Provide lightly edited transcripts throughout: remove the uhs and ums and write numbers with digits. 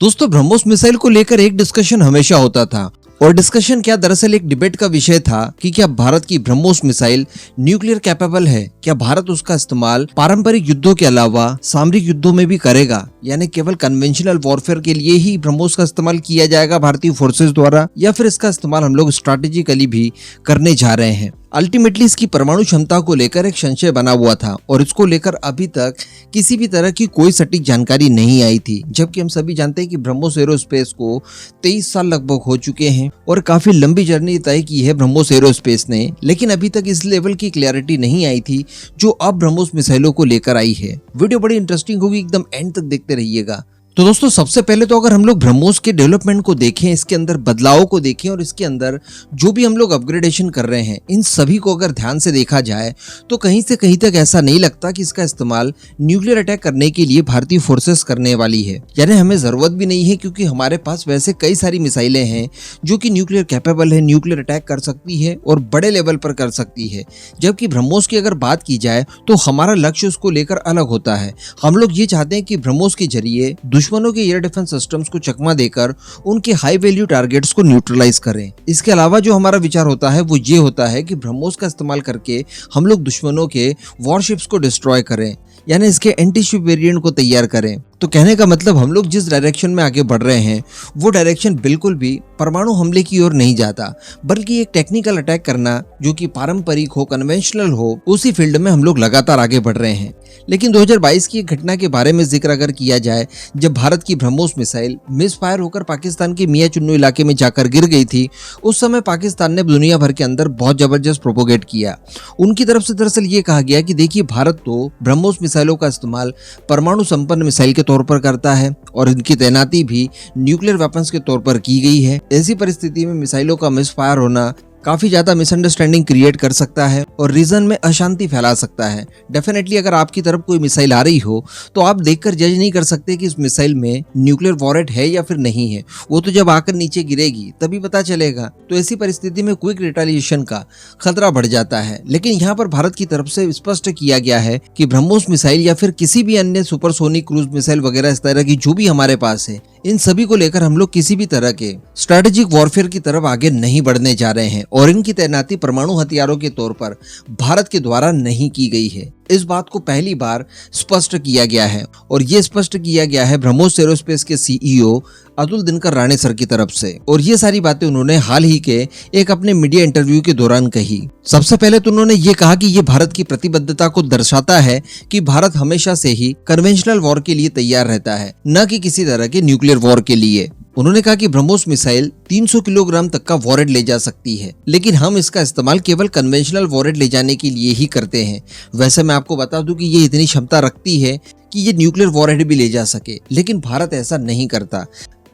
दोस्तों, ब्रह्मोस मिसाइल को लेकर एक डिस्कशन हमेशा होता था और डिस्कशन क्या दरअसल एक डिबेट का विषय था कि क्या भारत की ब्रह्मोस मिसाइल न्यूक्लियर कैपेबल है। क्या भारत उसका इस्तेमाल पारंपरिक युद्धों के अलावा सामरिक युद्धों में भी करेगा, यानी केवल कन्वेंशनल वॉरफेयर के लिए ही ब्रह्मोस का इस्तेमाल किया जाएगा भारतीय फोर्सेस द्वारा, या फिर इसका इस्तेमाल हम लोग स्ट्रैटेजिकली भी करने जा रहे हैं। अल्टीमेटली इसकी परमाणु क्षमता को लेकर एक संशय बना हुआ था और इसको लेकर अभी तक किसी भी तरह की कोई सटीक जानकारी नहीं आई थी, जबकि हम सभी जानते हैं कि ब्रह्मोस एरोस्पेस को 23 साल लगभग हो चुके हैं और काफी लंबी जर्नी तय की है ब्रह्मोस एरोस्पेस ने, लेकिन अभी तक इस लेवल की क्लैरिटी नहीं आई थी जो अब ब्रह्मोस मिसाइलों को लेकर आई है। वीडियो बड़ी इंटरेस्टिंग होगी, एकदम एंड तक देखते रहिएगा। तो दोस्तों, सबसे पहले तो अगर हम लोग ब्रह्मोस के डेवलपमेंट को देखें, इसके अंदर बदलावों को देखें और इसके अंदर जो भी हम लोग अपग्रेडेशन कर रहे हैं, इन सभी को अगर ध्यान से देखा जाए तो कहीं से कहीं तक ऐसा नहीं लगता कि इसका इस्तेमाल न्यूक्लियर अटैक करने के लिए भारतीय फोर्सेस करने वाली है। यानी हमें जरूरत भी नहीं है, क्योंकि हमारे पास वैसे कई सारी मिसाइलें हैं जो कि न्यूक्लियर कैपेबल है, न्यूक्लियर अटैक कर सकती है और बड़े लेवल पर कर सकती है। जबकि ब्रह्मोस की अगर बात की जाए तो हमारा लक्ष्य उसको लेकर अलग होता है। हम लोग ये चाहते हैं कि ब्रह्मोस के जरिए दुश्मनों के एयर डिफेंस सिस्टम्स को चकमा देकर उनके हाई वैल्यू टारगेट्स को न्यूट्रलाइज करें। इसके अलावा जो हमारा विचार होता है वो ये होता है कि ब्रह्मोस का इस्तेमाल करके हम लोग दुश्मनों के वॉरशिप्स को डिस्ट्रॉय करें, यानी इसके एंटी शिप वेरिएंट को तैयार करें। तो कहने का मतलब हम लोग जिस डायरेक्शन में आगे बढ़ रहे हैं वो डायरेक्शन बिल्कुल भी परमाणु हमले की ओर नहीं जाता, बल्कि एक टेक्निकल अटैक करना जो कि पारंपरिक हो, कन्वेंशनल हो, उसी फील्ड में हम लोग लगातार आगे बढ़ रहे हैं। लेकिन 2022 की एक घटना के बारे में जिक्र अगर किया जाए, जब भारत की ब्रह्मोस मिसाइल मिसफायर होकर पाकिस्तान के मियां चुन्नू इलाके में जाकर गिर गई थी, उस समय पाकिस्तान ने दुनिया भर के अंदर बहुत जबरदस्त प्रोपोगेट किया। उनकी तरफ से दरअसल ये कहा गया कि देखिए, भारत तो ब्रह्मोस मिसाइलों का इस्तेमाल परमाणु संपन्न मिसाइल के तौर पर करता है और इनकी तैनाती भी न्यूक्लियर वेपन्स के तौर पर की गई है। ऐसी परिस्थिति में मिसाइलों का मिसफायर होना काफी ज्यादा मिसअंडरस्टैंडिंग क्रिएट कर सकता है और रीजन में अशांति फैला सकता है। डेफिनेटली अगर आपकी तरफ कोई मिसाइल आ रही हो तो आप देखकर जज नहीं कर सकते कि इस मिसाइल में न्यूक्लियर वॉरेट है या फिर नहीं है, वो तो जब आकर नीचे गिरेगी तभी पता चलेगा। तो ऐसी परिस्थिति में क्विक रिटेलिएशन का खतरा बढ़ जाता है। लेकिन यहाँ पर भारत की तरफ से स्पष्ट किया गया है कि ब्रह्मोस मिसाइल या फिर किसी भी अन्य सुपरसोनिक क्रूज मिसाइल वगैरह इस तरह की जो भी हमारे पास है, इन सभी को लेकर हम लोग किसी भी तरह के स्ट्रेटेजिक वॉरफेयर की तरफ आगे नहीं बढ़ने जा रहे हैं और इनकी तैनाती परमाणु हथियारों के तौर पर भारत के द्वारा नहीं की गई है। इस बात को पहली बार स्पष्ट किया गया है और ये स्पष्ट किया गया है ब्रह्मोस एरोस्पेस के सीईओ अतुल दिनकर राणे सर की तरफ से, और ये सारी बातें उन्होंने हाल ही के एक अपने मीडिया इंटरव्यू के दौरान कही। सबसे पहले तो उन्होंने ये कहा कि ये भारत की प्रतिबद्धता को दर्शाता है कि भारत हमेशा से ही कन्वेंशनल वॉर के लिए तैयार रहता है, न कि किसी तरह के न्यूक्लियर वॉर के लिए। उन्होंने कहा कि ब्रह्मोस मिसाइल 300 किलोग्राम तक का वॉरेट ले जा सकती है, लेकिन हम इसका इस्तेमाल केवल कन्वेंशनल वॉरेट ले जाने के लिए ही करते हैं। वैसे मैं आपको बता दूं कि ये इतनी क्षमता रखती है कि ये न्यूक्लियर वॉरेट भी ले जा सके, लेकिन भारत ऐसा नहीं करता।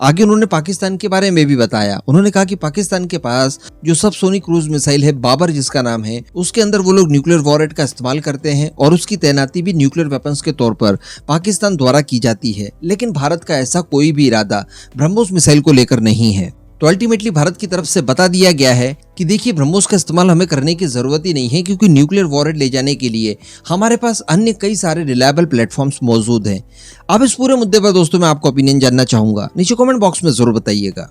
आगे उन्होंने पाकिस्तान के बारे में भी बताया। उन्होंने कहा कि पाकिस्तान के पास जो सबसोनिक क्रूज मिसाइल है बाबर जिसका नाम है, उसके अंदर वो लोग न्यूक्लियर वॉरेट का इस्तेमाल करते हैं और उसकी तैनाती भी न्यूक्लियर वेपन्स के तौर पर पाकिस्तान द्वारा की जाती है। लेकिन भारत का ऐसा कोई भी इरादा ब्रह्मोस मिसाइल को लेकर नहीं है। तो अल्टीमेटली भारत की तरफ से बता दिया गया है कि देखिए, ब्रह्मोस का इस्तेमाल हमें करने की जरूरत ही नहीं है, क्योंकि न्यूक्लियर वॉरेट ले जाने के लिए हमारे पास अन्य कई सारे रिलायबल प्लेटफॉर्म्स मौजूद हैं। अब इस पूरे मुद्दे पर दोस्तों मैं आपको ओपिनियन जानना चाहूंगा, नीचे कमेंट बॉक्स में जरूर बताइएगा।